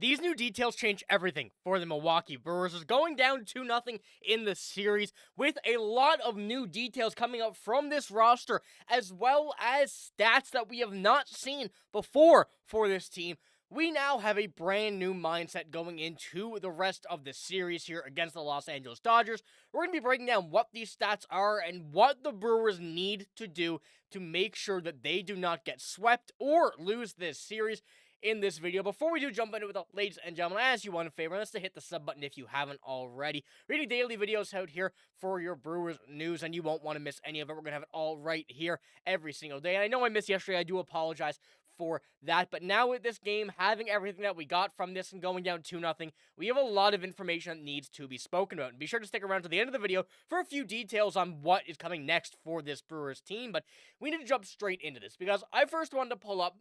These new details change everything for the Milwaukee Brewers. It's going down 2-0 in the series with a lot of new details coming up from this roster, as well as stats that we have not seen before for this team. We now have a brand new mindset going into the rest of the series here against the Los Angeles Dodgers. We're going to be breaking down what these stats are and what the Brewers need to do to make sure that they do not get swept or lose this series in this video. Before we do jump into it, ladies and gentlemen, as you want a favor, let's hit the sub button if you haven't already. We're getting daily videos out here for your Brewers news, and you won't want to miss any of it. We're going to have it all right here every single day. And I know I missed yesterday. I do apologize for that, but now with this game, having everything that we got from this and going down 2-0, we have a lot of information that needs to be spoken about. And be sure to stick around to the end of the video for a few details on what is coming next for this Brewers team. But we need to jump straight into this because I first wanted to pull up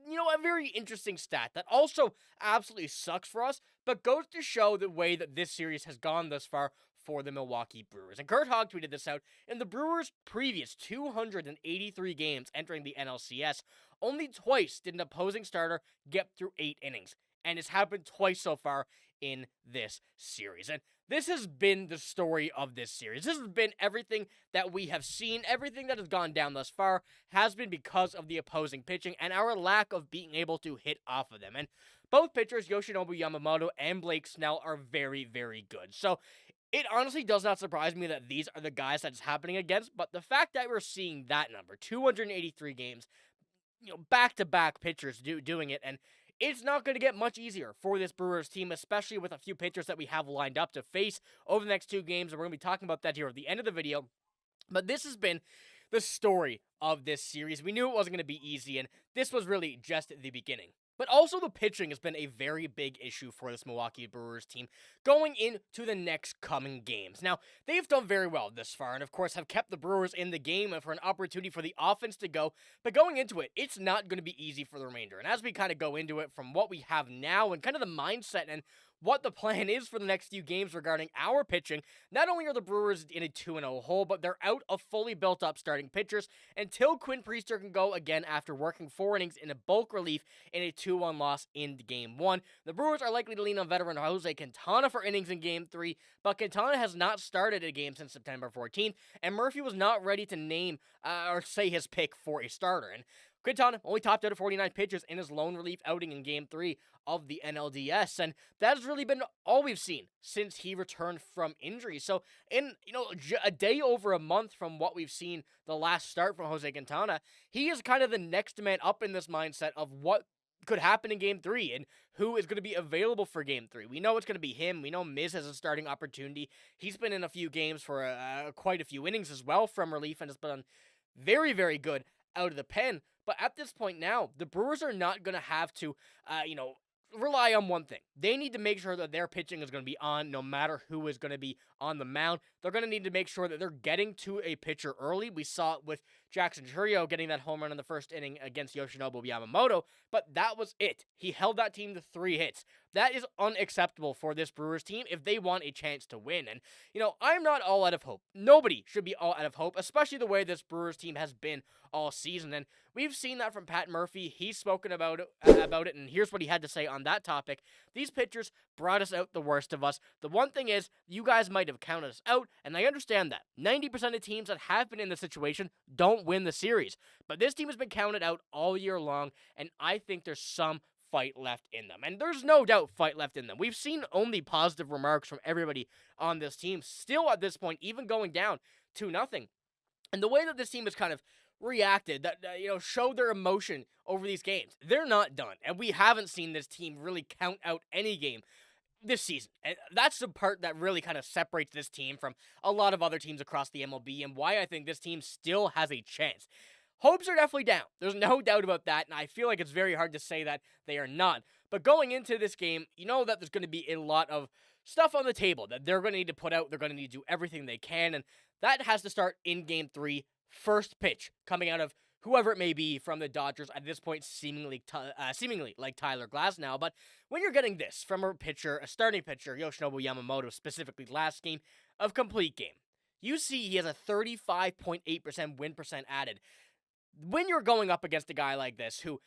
a very interesting stat that also absolutely sucks for us, but goes to show the way that this series has gone thus far for the Milwaukee Brewers. And Kurt Hogg tweeted this out. In the Brewers' previous 283 games entering the NLCS, only twice did an opposing starter get through 8 innings. And it's happened twice so far in this series. And this has been the story of this series. This has been everything that we have seen. Everything that has gone down thus far has been because of the opposing pitching and our lack of being able to hit off of them. And both pitchers, Yoshinobu Yamamoto and Blake Snell, are very, very good. So it honestly does not surprise me that these are the guys that it's happening against. But the fact that we're seeing that number, 283 games, back-to-back pitchers doing it, and it's not going to get much easier for this Brewers team, especially with a few pitchers that we have lined up to face over the next 2 games, and we're going to be talking about that here at the end of the video. But this has been the story of this series. We knew it wasn't going to be easy, and this was really just the beginning. But also the pitching has been a very big issue for this Milwaukee Brewers team going into the next coming games. Now, they've done very well this far and, of course, have kept the Brewers in the game and for an opportunity for the offense to go. But going into it, it's not going to be easy for the remainder. And as we kind of go into it from what we have now and kind of the mindset and what the plan is for the next few games regarding our pitching, not only are the Brewers in a 2-0 hole, but they're out of fully built-up starting pitchers until Quinn Priester can go again after working 4 innings in a bulk relief in a 2-1 loss in Game 1. The Brewers are likely to lean on veteran Jose Quintana for innings in Game 3, but Quintana has not started a game since September 14th, and Murphy was not ready to name or say his pick for a starter. And Quintana only topped out at 49 pitches in his lone relief outing in Game 3 of the NLDS, and that has really been all we've seen since he returned from injury. So in, a day over a month from what we've seen the last start from Jose Quintana, he is kind of the next man up in this mindset of what could happen in Game 3 and who is going to be available for Game 3. We know it's going to be him. We know Miz has a starting opportunity. He's been in a few games for quite a few innings as well from relief and has been very, very good out of the pen. But at this point now, the Brewers are not going to have to, rely on one thing. They need to make sure that their pitching is going to be on no matter who is going to be on the mound. They're going to need to make sure that they're getting to a pitcher early. We saw it with Jackson Chourio getting that home run in the first inning against Yoshinobu Yamamoto, but that was it. He held that team to 3 hits. That is unacceptable for this Brewers team if they want a chance to win. And, I'm not all out of hope. Nobody should be all out of hope, especially the way this Brewers team has been all season. And we've seen that from Pat Murphy. He's spoken about it, and here's what he had to say on that topic. These pitchers brought us out the worst of us. The one thing is, you guys might have counted us out, and I understand that. 90% of teams that have been in this situation don't win the series. But this team has been counted out all year long, and I think there's some fight left in them. And there's no doubt fight left in them. We've seen only positive remarks from everybody on this team, still at this point, even going down 2-0. And the way that this team has kind of reacted, that showed their emotion over these games, they're not done. And we haven't seen this team really count out any game this season. And that's the part that really kind of separates this team from a lot of other teams across the MLB and why I think this team still has a chance. Hopes are definitely down. There's no doubt about that, and I feel like it's very hard to say that they are not. But going into this game, you know that there's going to be a lot of stuff on the table that they're going to need to put out. They're going to need to do everything they can, and that has to start in Game 3. First pitch coming out of whoever it may be from the Dodgers, at this point seemingly like Tyler Glasnow. But when you're getting this from a starting pitcher, Yoshinobu Yamamoto specifically last game of complete game, you see he has a 35.8% win percent added. When you're going up against a guy like this who,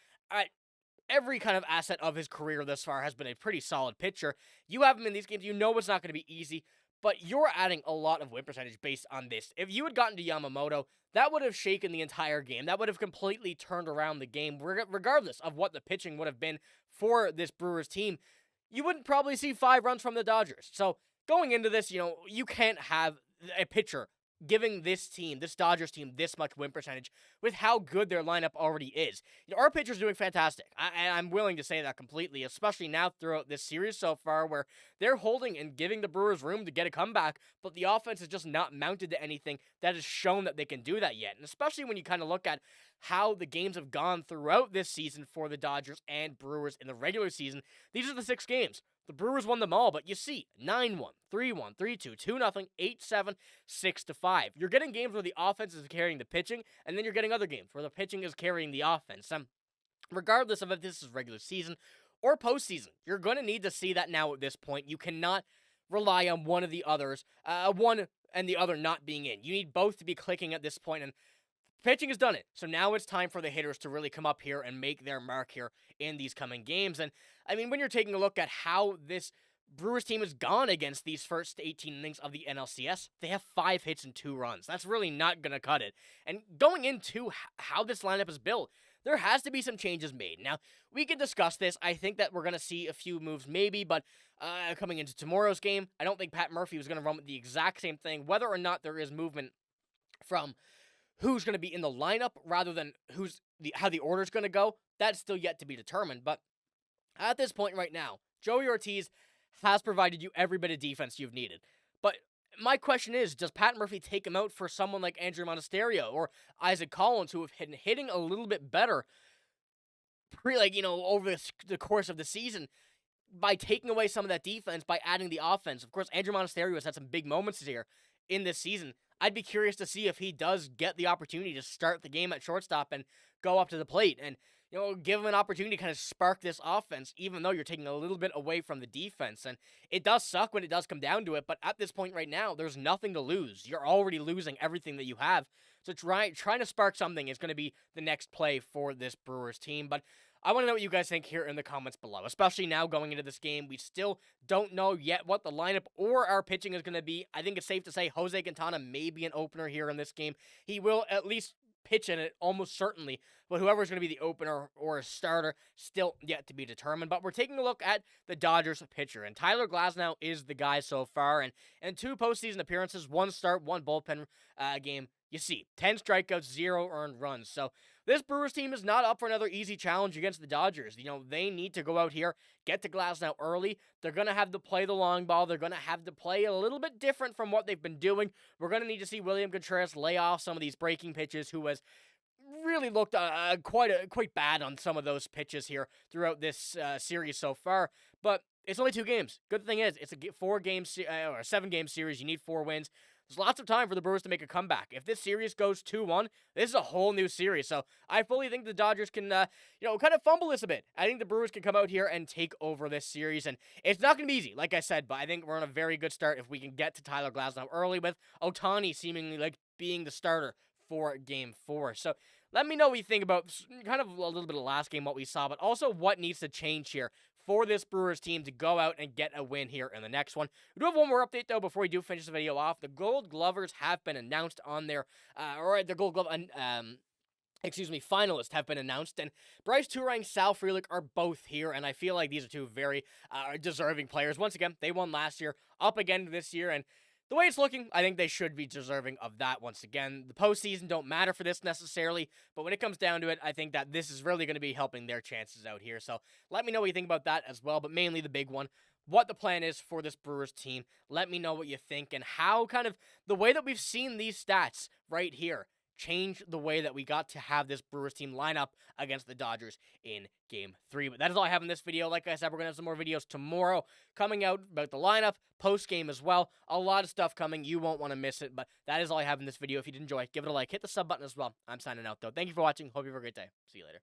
every kind of asset of his career thus far has been a pretty solid pitcher. You have him in these games, you know it's not going to be easy, but you're adding a lot of win percentage based on this. If you had gotten to Yamamoto, that would have shaken the entire game. That would have completely turned around the game, regardless of what the pitching would have been for this Brewers team. You wouldn't probably see 5 runs from the Dodgers. So going into this, you can't have a pitcher giving this team, this Dodgers team, this much win percentage with how good their lineup already is. Our pitcher's doing fantastic. I'm willing to say that completely, especially now throughout this series so far where they're holding and giving the Brewers room to get a comeback, but the offense is just not mounted to anything that has shown that they can do that yet. And especially when you kind of look at how the games have gone throughout this season for the Dodgers and Brewers in the regular season, these are the 6 games. The Brewers won them all, but you see, 9-1, 3-1, 3-2, 2-0, 8-7, 6-5. You're getting games where the offense is carrying the pitching, and then you're getting other games where the pitching is carrying the offense. Regardless of if this is regular season or postseason, you're going to need to see that now at this point. You cannot rely on one of the others, one and the other not being in. You need both to be clicking at this point, and pitching has done it. So now it's time for the hitters to really come up here and make their mark here in these coming games. And I mean, when you're taking a look at how this Brewers team has gone against these first 18 innings of the NLCS, they have 5 hits and 2 runs. That's really not going to cut it. And going into how this lineup is built, there has to be some changes made. Now, we can discuss this. I think that we're going to see a few moves maybe, but coming into tomorrow's game, I don't think Pat Murphy was going to run with the exact same thing, whether or not there is movement from who's going to be in the lineup rather than how the order's going to go. That's still yet to be determined. But at this point right now, Joey Ortiz has provided you every bit of defense you've needed. But my question is, does Pat Murphy take him out for someone like Andrew Monasterio or Isaac Collins, who have been hitting a little bit better over the course of the season, by taking away some of that defense, by adding the offense? Of course, Andrew Monasterio has had some big moments here in this season. I'd be curious to see if he does get the opportunity to start the game at shortstop and go up to the plate and, give him an opportunity to kind of spark this offense, even though you're taking a little bit away from the defense. And it does suck when it does come down to it, but at this point right now, there's nothing to lose. You're already losing everything that you have. So trying to spark something is going to be the next play for this Brewers team. But I want to know what you guys think here in the comments below, especially now going into this game. We still don't know yet what the lineup or our pitching is going to be. I think it's safe to say Jose Quintana may be an opener here in this game. He will at least pitch in it, almost certainly, but whoever's going to be the opener or a starter, still yet to be determined. But we're taking a look at the Dodgers pitcher, and Tyler Glasnow is the guy so far, and 2 postseason appearances, 1 start, 1 bullpen game. You see, 10 strikeouts, 0 earned runs. So this Brewers team is not up for another easy challenge against the Dodgers. They need to go out here, get to Glasnow early. They're going to have to play the long ball. They're going to have to play a little bit different from what they've been doing. We're going to need to see William Contreras lay off some of these breaking pitches, who has really looked quite bad on some of those pitches here throughout this series so far. But it's only 2 games. Good thing is, it's a 7-game series. You need 4 wins. There's lots of time for the Brewers to make a comeback. If this series goes 2-1, this is a whole new series. So I fully think the Dodgers can, kind of fumble this a bit. I think the Brewers can come out here and take over this series. And it's not going to be easy, like I said, but I think we're on a very good start if we can get to Tyler Glasnow early, with Ohtani seemingly being the starter for Game 4. So let me know what you think about kind of a little bit of last game, what we saw, but also what needs to change here for this Brewers team to go out and get a win here in the next one. We do have one more update, though, before we do finish the video off. The Gold Glovers have been announced on their, the Gold Glove, finalists have been announced, and Bryce Turang, Sal Frelick are both here, and I feel like these are 2 very deserving players. Once again, they won last year, up again this year, and the way it's looking, I think they should be deserving of that once again. The postseason don't matter for this necessarily, but when it comes down to it, I think that this is really going to be helping their chances out here. So let me know what you think about that as well, but mainly the big one, what the plan is for this Brewers team. Let me know what you think and how kind of the way that we've seen these stats right here change the way that we got to have this Brewers team line up against the Dodgers in Game 3. But that is all I have in this video. Like I said, we're going to have some more videos tomorrow coming out about the lineup, post-game as well. A lot of stuff coming. You won't want to miss it, but that is all I have in this video. If you did enjoy, give it a like. Hit the sub button as well. I'm signing out, though. Thank you for watching. Hope you have a great day. See you later.